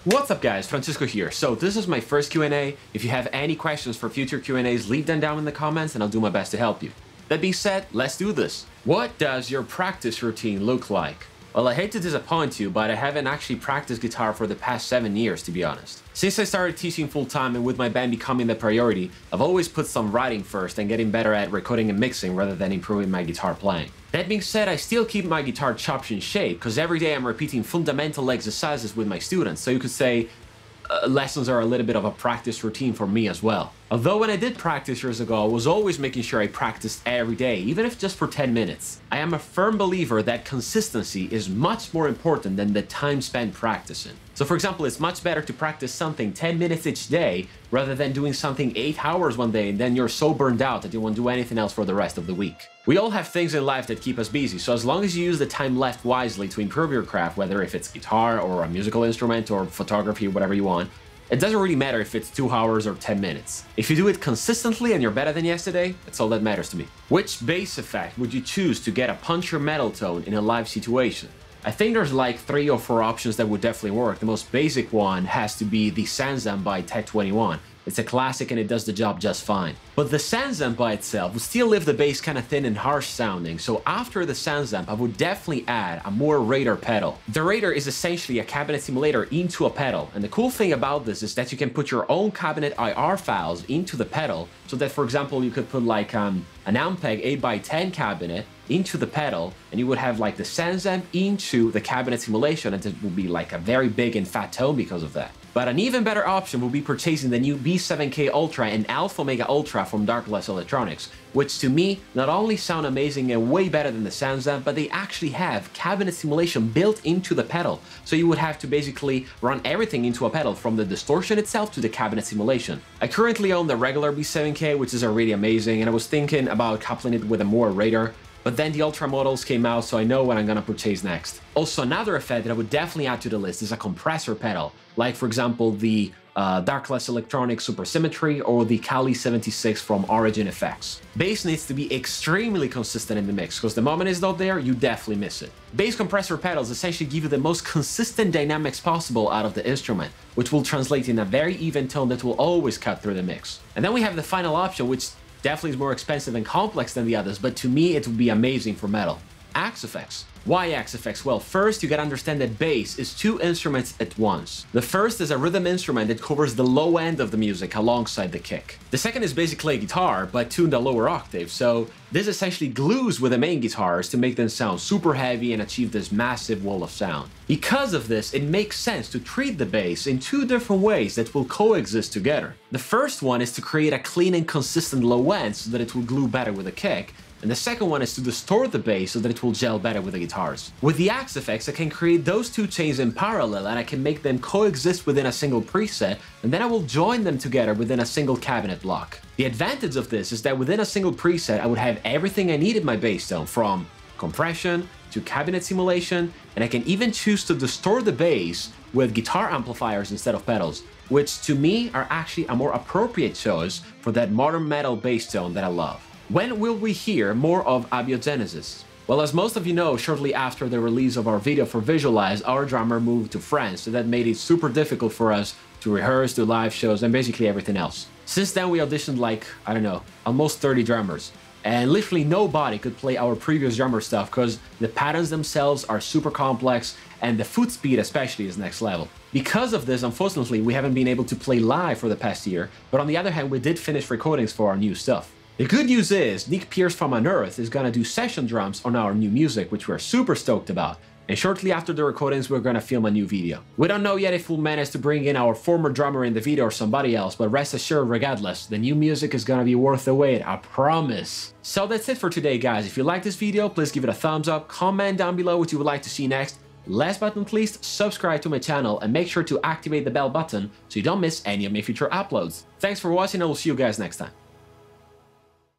What's up guys, Francisco here. So this is my first Q&A. If you have any questions for future Q&As, leave them down in the comments and I'll do my best to help you. That being said, let's do this. What does your practice routine look like? Well, I hate to disappoint you, but I haven't actually practiced guitar for the past 7 years, to be honest. Since I started teaching full-time and with my band becoming the priority, I've always put some writing first and getting better at recording and mixing rather than improving my guitar playing. That being said, I still keep my guitar chops in shape because every day I'm repeating fundamental exercises with my students, so you could say lessons are a little bit of a practice routine for me as well. Although when I did practice years ago, I was always making sure I practiced every day, even if just for 10 minutes. I am a firm believer that consistency is much more important than the time spent practicing. So for example, it's much better to practice something 10 minutes each day rather than doing something 8 hours one day and then you're so burned out that you won't do anything else for the rest of the week. We all have things in life that keep us busy, so as long as you use the time left wisely to improve your craft, whether if it's guitar or a musical instrument or photography, whatever you want, it doesn't really matter if it's 2 hours or 10 minutes. If you do it consistently and you're better than yesterday, that's all that matters to me. Which bass effect would you choose to get a punch or metal tone in a live situation? I think there's like 3 or 4 options that would definitely work. The most basic one has to be the Sanzam by Tech 21. It's a classic and it does the job just fine. But the Sanzamp by itself would still leave the bass kind of thin and harsh sounding, so after the Sanzamp I would definitely add a more Raider pedal. The Raider is essentially a cabinet simulator into a pedal, and the cool thing about this is that you can put your own cabinet IR files into the pedal, so that for example you could put like an Ampeg 8x10 cabinet into the pedal and you would have like the Sanzamp into the cabinet simulation, and it would be like a very big and fat tone because of that. But an even better option would be purchasing the new B7K Ultra and Alpha Omega Ultra from Darkless Electronics, which to me not only sound amazing and way better than the Sanzamp, but they actually have cabinet simulation built into the pedal, so you would have to basically run everything into a pedal from the distortion itself to the cabinet simulation. I currently own the regular B7K, which is already amazing, and I was thinking about coupling it with a more Raider, but then the Ultra models came out, so I know what I'm gonna purchase next. Also, another effect that I would definitely add to the list is a compressor pedal, like for example the Darkless Electronics Supersymmetry or the Kali 76 from Origin FX. Bass needs to be extremely consistent in the mix, because the moment it's not there, you definitely miss it. Bass compressor pedals essentially give you the most consistent dynamics possible out of the instrument, which will translate in a very even tone that will always cut through the mix. And then we have the final option, which definitely is more expensive and complex than the others, but to me it would be amazing for metal. Axe-Fx. Why Axe-Fx? Well, first you gotta understand that bass is 2 instruments at once. The first is a rhythm instrument that covers the low end of the music alongside the kick. The second is basically a guitar, but tuned a lower octave, so this essentially glues with the main guitars to make them sound super heavy and achieve this massive wall of sound. Because of this, it makes sense to treat the bass in 2 different ways that will coexist together. The first one is to create a clean and consistent low end so that it will glue better with the kick, and the second one is to distort the bass so that it will gel better with the guitars. With the Axe-Fx, I can create those 2 chains in parallel and I can make them coexist within a single preset, and then I will join them together within a single cabinet block. The advantage of this is that within a single preset I would have everything I need in my bass tone, from compression to cabinet simulation, and I can even choose to distort the bass with guitar amplifiers instead of pedals, which to me are actually a more appropriate choice for that modern metal bass tone that I love. When will we hear more of Abiogenesis? Well, as most of you know, shortly after the release of our video for Visualize, our drummer moved to France, so that made it super difficult for us to rehearse, do live shows, and basically everything else. Since then, we auditioned like, I don't know, almost 30 drummers. And literally nobody could play our previous drummer stuff because the patterns themselves are super complex and the foot speed especially is next level. Because of this, unfortunately, we haven't been able to play live for the past year, but on the other hand, we did finish recordings for our new stuff. The good news is, Nick Pierce from Unearth is gonna do session drums on our new music, which we're super stoked about. And shortly after the recordings, we're gonna film a new video. We don't know yet if we'll manage to bring in our former drummer in the video or somebody else, but rest assured, regardless, the new music is gonna be worth the wait, I promise. So that's it for today, guys. If you like this video, please give it a thumbs up, comment down below what you would like to see next. Last but not least, subscribe to my channel and make sure to activate the bell button so you don't miss any of my future uploads. Thanks for watching and I will see you guys next time.